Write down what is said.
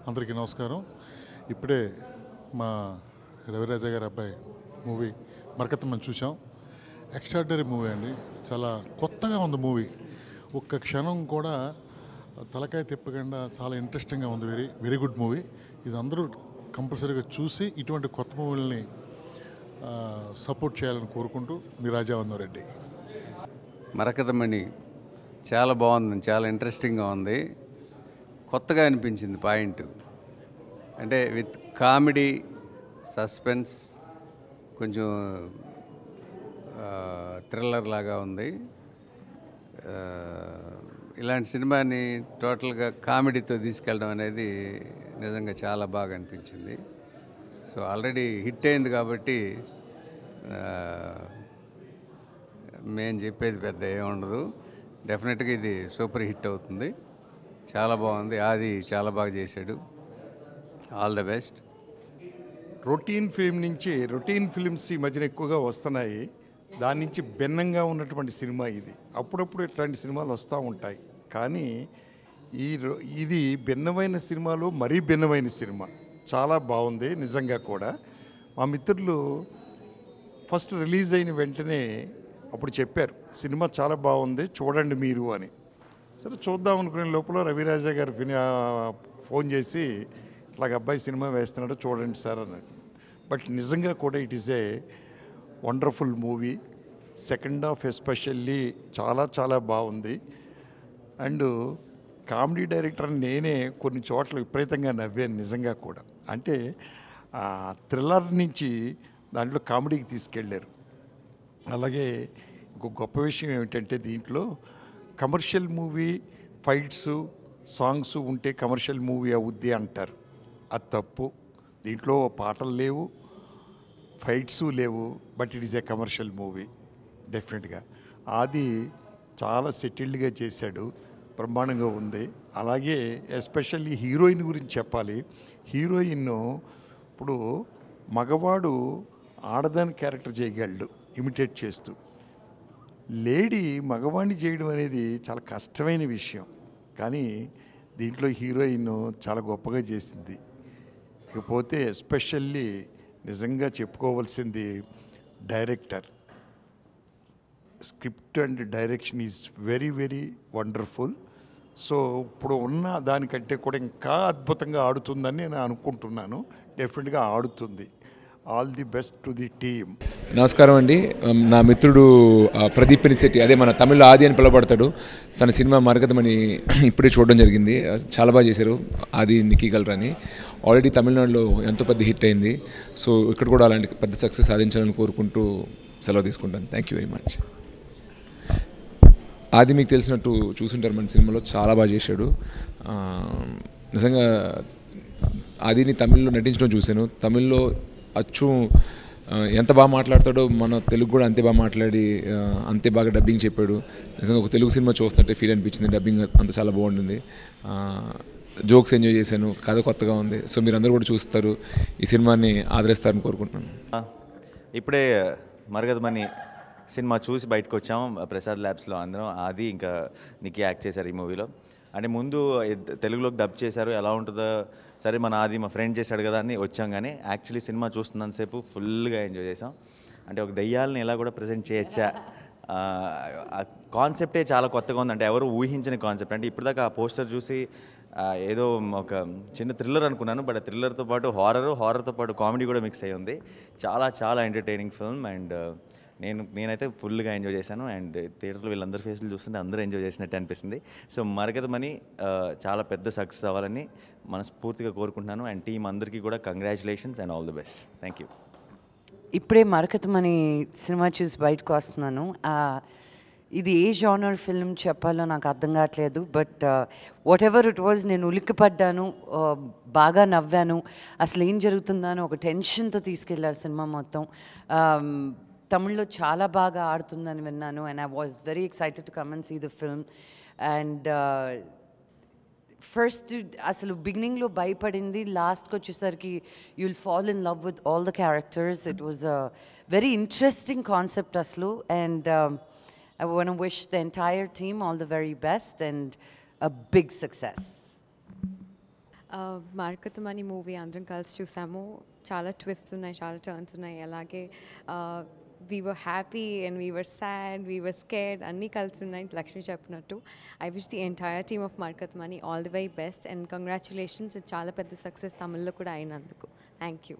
అందరికీ నమస్కారం. ఇప్పుడే మా రవిరాజా గారి అబ్బాయి మూవీ మరకత్తమని చూసాం. ఎక్స్ట్రాడినరీ మూవీ అండి. చాలా కొత్తగా ఉంది మూవీ. ఒక్క క్షణం కూడా తలకాయ తిప్పకుండా చాలా ఇంట్రెస్టింగ్గా ఉంది. Very very good movie. ఇది అందరూ కంపల్సరీగా చూసి ఇటువంటి కొత్త మూవీలని సపోర్ట్ చేయాలని కోరుకుంటూ మీ రాజావందరెడ్డి. మరకతమణి చాలా బాగుంది, చాలా ఇంట్రెస్టింగ్గా ఉంది. కొత్తగా అనిపించింది పాయింట్. అంటే విత్ కామెడీ, సస్పెన్స్, కొంచెం థ్రిల్లర్ లాగా ఉంది. ఇలాంటి సినిమాని టోటల్గా కామెడీతో తీసుకెళ్ళడం అనేది నిజంగా చాలా బాగా అనిపించింది. సో ఆల్రెడీ హిట్ అయింది కాబట్టి మేము చెప్పేది పెద్ద ఏముండదు. డెఫినెట్గా ఇది సూపర్ హిట్ అవుతుంది. చాలా బాగుంది. ఆది చాలా బాగా చేశాడు. All the best. Routine films ఈ మధ్యన ఎక్కువగా వస్తున్నాయి. దాని నుంచి భిన్నంగా ఉన్నటువంటి సినిమా ఇది. అప్పుడప్పుడు ఇట్లాంటి సినిమాలు వస్తూ ఉంటాయి. కానీ ఇది భిన్నమైన సినిమాలు, మరీ భిన్నమైన సినిమా. చాలా బాగుంది నిజంగా కూడా. మా మిత్రులు ఫస్ట్ రిలీజ్ అయిన వెంటనే అప్పుడు చెప్పారు, సినిమా చాలా బాగుంది, చూడండి మీరు అని. సరే చూద్దాం అనుకునే లోపల రవిరాజా గారు ఫోన్ చేసి ఇట్లాగ అబ్బాయి సినిమా వేస్తున్నాడు, చూడండి సార్ అన్నాడు. బట్ నిజంగా కూడా it is a wonderful movie. Second half especially చాలా చాలా బాగుంది. అండ్ కామెడీ డైరెక్టర్ నేనే కొన్ని చోట్ల విపరీతంగా నవ్వాను నిజంగా కూడా. అంటే థ్రిల్లర్ నుంచి దాంట్లో కామెడీకి తీసుకెళ్ళారు. అలాగే ఇంకో గొప్ప విషయం ఏమిటంటే దీంట్లో కమర్షియల్ మూవీ, ఫైట్స్, సాంగ్స్ ఉంటే కమర్షియల్ మూవీ అవుద్ది అంటారు. అది తప్పు. దీంట్లో పాటలు లేవు, ఫైట్స్ లేవు, but it is a commercial movie డెఫినెట్గా. అది చాలా సెటిల్డ్గా చేశాడు, బ్రహ్మాండంగా ఉంది. అలాగే ఎస్పెషల్లీ హీరోయిన్ గురించి చెప్పాలి. హీరోయిన్ ఇప్పుడు మగవాడు ఆడదాని క్యారెక్టర్ చేయగలడు ఇమిటేట్ చేస్తూ. లేడీ మగవాడిని చేయడం అనేది చాలా కష్టమైన విషయం. కానీ దీంట్లో హీరోయిన్ చాలా గొప్పగా చేసింది. ఇకపోతే ఎస్పెషల్లీ నిజంగా చెప్పుకోవాల్సింది director. Script and direction is very very wonderful. So ఇప్పుడు ఉన్న దానికంటే కూడా ఇంకా అద్భుతంగా ఆడుతుందని నేను అనుకుంటున్నాను. డెఫినెట్గా ఆడుతుంది. All the best to the team. నమస్కారం అండి. నా మిత్రుడు ప్రదీప్ పెనిశెట్టి, అదే మన తమిళ్లో ఆది అని పిలవబడతాడు, తన సినిమా మరకతమని ఇప్పుడే చూడడం జరిగింది. చాలా బాగా చేశారు ఆది నిక్కగలరని. ఆల్రెడీ తమిళనాడులో ఎంతో పెద్ద హిట్ అయింది. సో ఇక్కడ కూడా అలాంటి పెద్ద సక్సెస్ సాధించాలని కోరుకుంటూ సెలవు తీసుకుంటాను. Thank you very much. ఆది మీకు తెలిసినట్టు చూసుంటారు, మన సినిమాలో చాలా బాగా చేశాడు. నిజంగా ఆదిని తమిళ్లో నటించడం చూశాను. తమిళ్లో అచ్చు ఎంత బాగా మాట్లాడతాడో మన తెలుగు కూడా అంతే బాగా మాట్లాడి అంతే బాగా డబ్బింగ్ చెప్పాడు. నిజంగా ఒక తెలుగు సినిమా చూస్తుంటే ఫీల్ అనిపించింది. డబ్బింగ్ అంత చాలా బాగుంటుంది. జోక్స్ ఎంజాయ్ చేశాను. కథ కొత్తగా ఉంది. సో మీరు అందరూ కూడా చూస్తారు, ఈ సినిమాని ఆదరిస్తారని కోరుకుంటున్నాను. ఇప్పుడే మరకతమని సినిమా చూసి బయటకు వచ్చాము ప్రసాద్ ల్యాబ్స్లో. అందరం ఆది ఇంకా నిక్కీ యాక్ట్ చేశారు ఈ మూవీలో. అంటే ముందు తెలుగులోకి డబ్ చేశారు, ఎలా ఉంటుందో సరే మన ఆది మా ఫ్రెండ్ చేశాడు కదా అని వచ్చాం. కానీ యాక్చువల్లీ సినిమా చూస్తున్నంతసేపు ఫుల్గా ఎంజాయ్ చేసాం. అంటే ఒక దయ్యాలని ఎలా కూడా ప్రజెంట్ చేయొచ్చా, ఆ కాన్సెప్టే చాలా కొత్తగా ఉంది. అంటే ఎవరు ఊహించని కాన్సెప్ట్. అంటే ఇప్పటిదాకా ఆ పోస్టర్ చూసి ఏదో ఒక చిన్న థ్రిల్లర్ అనుకున్నాను, బట్ ఆ థ్రిల్లర్తో పాటు హారర్తో పాటు కామెడీ కూడా మిక్స్ అయ్యి ఉంది. చాలా చాలా ఎంటర్టైనింగ్ ఫిల్మ్. అండ్ నేనైతే ఫుల్గా ఎంజాయ్ చేశాను. అండ్ థియేటర్లో వీళ్ళందరి ఫేస్లు చూస్తుంటే అందరూ ఎంజాయ్ చేసినట్టు అనిపిస్తుంది. సో మరకతమని చాలా పెద్ద సక్సెస్ అవ్వాలని మనస్ఫూర్తిగా కోరుకుంటున్నాను. అండ్ టీం అందరికీ కూడా congratulations and all the best. Thank you. ఇప్పుడే మరకతమని సినిమా చూసి బయటకు వస్తున్నాను. ఇది ఏ జానర్ ఫిల్మ్ చెప్పాలో నాకు అర్థం కావట్లేదు. But what ever it was, నేను ఉలిక్కిపడ్డాను, బాగా నవ్వాను. అసలు ఏం జరుగుతుందా అని ఒక టెన్షన్తో తీసుకెళ్లారు సినిమా మొత్తం. తమిళ్లో చాలా బాగా ఆడుతుందని విన్నాను. And I was very excited to come and see the film. And first అసలు బిగినింగ్లో భయపడింది, లాస్ట్కి వచ్చేసరికి you will fall in love with all the characters. It was a very interesting concept అసలు. And I want to wish the entire team all the very best and a big success. Marakathamani movie అందరం కలిసి చూసాము. చాలా twist ఉన్నాయి, చాలా turns ఉన్నాయి. అలాగే we were happy and we were sad, we were scared, అన్నీ కలిసి ఉన్నాయి లక్ష్మి చెప్పినట్టు. I wish the entire team of Marakathamani all the very best and congratulations. చాలా పెద్ద సక్సెస్ తమిళ్లో కూడా అయినందుకు. Thank you.